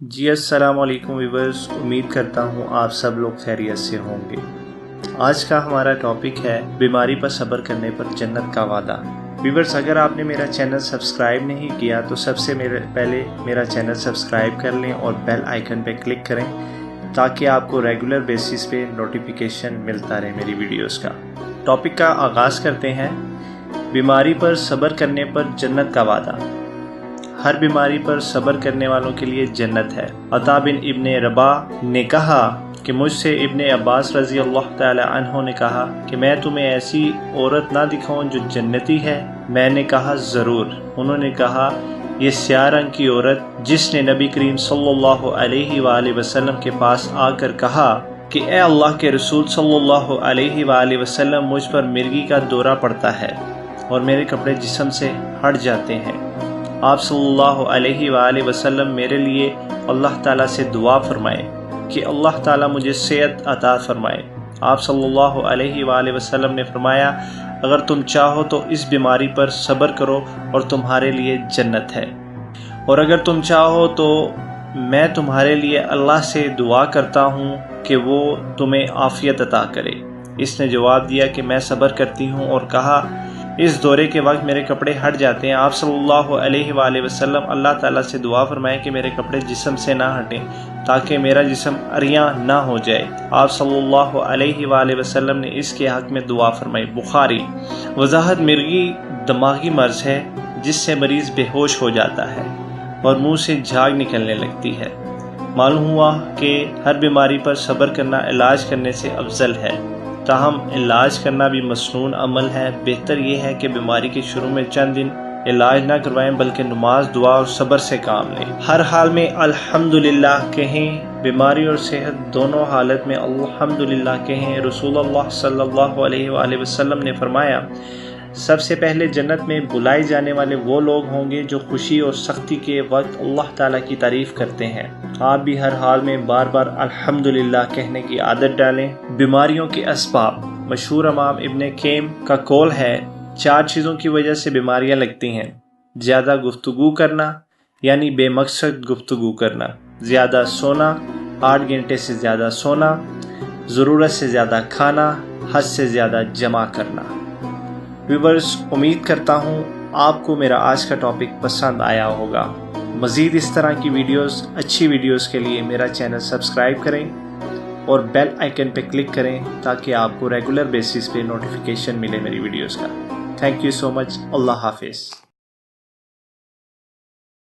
جی السلام علیکم ویورز، امید کرتا ہوں آپ سب لوگ خیریت سے ہوں گے۔ آج کا ہمارا ٹاپک ہے بیماری پر صبر کرنے پر جنت کا وعدہ۔ ویورز، اگر آپ نے میرا چینل سبسکرائب نہیں کیا تو سب سے پہلے میرا چینل سبسکرائب کر لیں اور بیل آئیکن پہ کلک کریں تاکہ آپ کو ریگولر بیسس پہ نوٹیفیکیشن ملتا رہے میری ویڈیوز کا۔ ٹاپک کا آغاز کرتے ہیں۔ بیماری پر صبر کرنے پر جنت کا وعدہ۔ ہر بیماری پر صبر کرنے والوں کے لیے جنت ہے۔ عطا بن ابن رباح نے کہا کہ مجھ سے ابن عباس رضی اللہ تعالی عنہ نے کہا کہ میں تمہیں ایسی عورت نہ دکھاؤں جو جنتی ہے؟ میں نے کہا ضرور۔ انہوں نے کہا یہ سیاہ رنگ کی عورت جس نے نبی کریم صلی اللہ علیہ وآلہ وسلم کے پاس آ کر کہا کہ اے اللہ کے رسول صلی اللہ علیہ وآلہ وسلم، مجھ پر مرگی کا دورہ پڑتا ہے اور میرے کپڑے جسم سے ہٹ جاتے ہیں۔ آپ صلی اللہ علیہ وآلہ وسلم میرے لیے اللہ تعالیٰ سے دعا فرمائے کہ اللہ تعالیٰ مجھے صحت عطا فرمائے۔ آپ صلی اللہ علیہ وآلہ وسلم نے فرمایا اگر تم چاہو تو اس بیماری پر صبر کرو اور تمہارے لیے جنت ہے، اور اگر تم چاہو تو میں تمہارے لیے اللہ سے دعا کرتا ہوں کہ وہ تمہیں عافیت عطا کرے۔ اس نے جواب دیا کہ میں صبر کرتی ہوں، اور کہا اس دورے کے وقت میرے کپڑے ہٹ جاتے ہیں۔ آپ صلی اللہ علیہ وآلہ وسلم اللہ تعالیٰ سے دعا فرمائے کہ میرے کپڑے جسم سے نہ ہٹیں تاکہ میرا جسم عریاں نہ ہو جائے۔ آپ صلی اللہ علیہ وآلہ وسلم نے اس کے حق میں دعا فرمائی۔ بخاری۔ وضاحت: مرگی دماغی مرض ہے جس سے مریض بے ہوش ہو جاتا ہے اور منہ سے جھاگ نکلنے لگتی ہے۔ معلوم ہوا کہ ہر بیماری پر صبر کرنا علاج کرنے سے افضل ہے، تاہم علاج کرنا بھی مسنون عمل ہے۔ بہتر یہ ہے کہ بیماری کے شروع میں چند دن علاج نہ کروائیں بلکہ نماز، دعا اور صبر سے کام لیں۔ ہر حال میں الحمدللہ کہیں، بیماری اور صحت دونوں حالت میں الحمدللہ کہیں۔ رسول اللہ صلی اللہ علیہ وآلہ وسلم نے فرمایا سب سے پہلے جنت میں بلائے جانے والے وہ لوگ ہوں گے جو خوشی اور سختی کے وقت اللہ تعالیٰ کی تعریف کرتے ہیں۔ آپ بھی ہر حال میں بار بار الحمدللہ کہنے کی عادت ڈالیں۔ بیماریوں کے اسباب۔ مشہور امام ابن قیم کا قول ہے 4 چیزوں کی وجہ سے بیماریاں لگتی ہیں: زیادہ گفتگو کرنا یعنی بے مقصد گفتگو کرنا، زیادہ سونا 8 گھنٹے سے زیادہ سونا، ضرورت سے زیادہ کھانا، حد سے زیادہ جمع کرنا۔ ویورز، امید کرتا ہوں آپ کو میرا آج کا ٹاپک پسند آیا ہوگا۔ مزید اس طرح کی ویڈیوز، اچھی ویڈیوز کے لیے میرا چینل سبسکرائب کریں اور بیل آئیکن پہ کلک کریں تاکہ آپ کو ریگولر بیسس پہ نوٹیفیکیشن ملے میری ویڈیوز کا۔ تھینک یو سو مچ۔ اللہ حافظ۔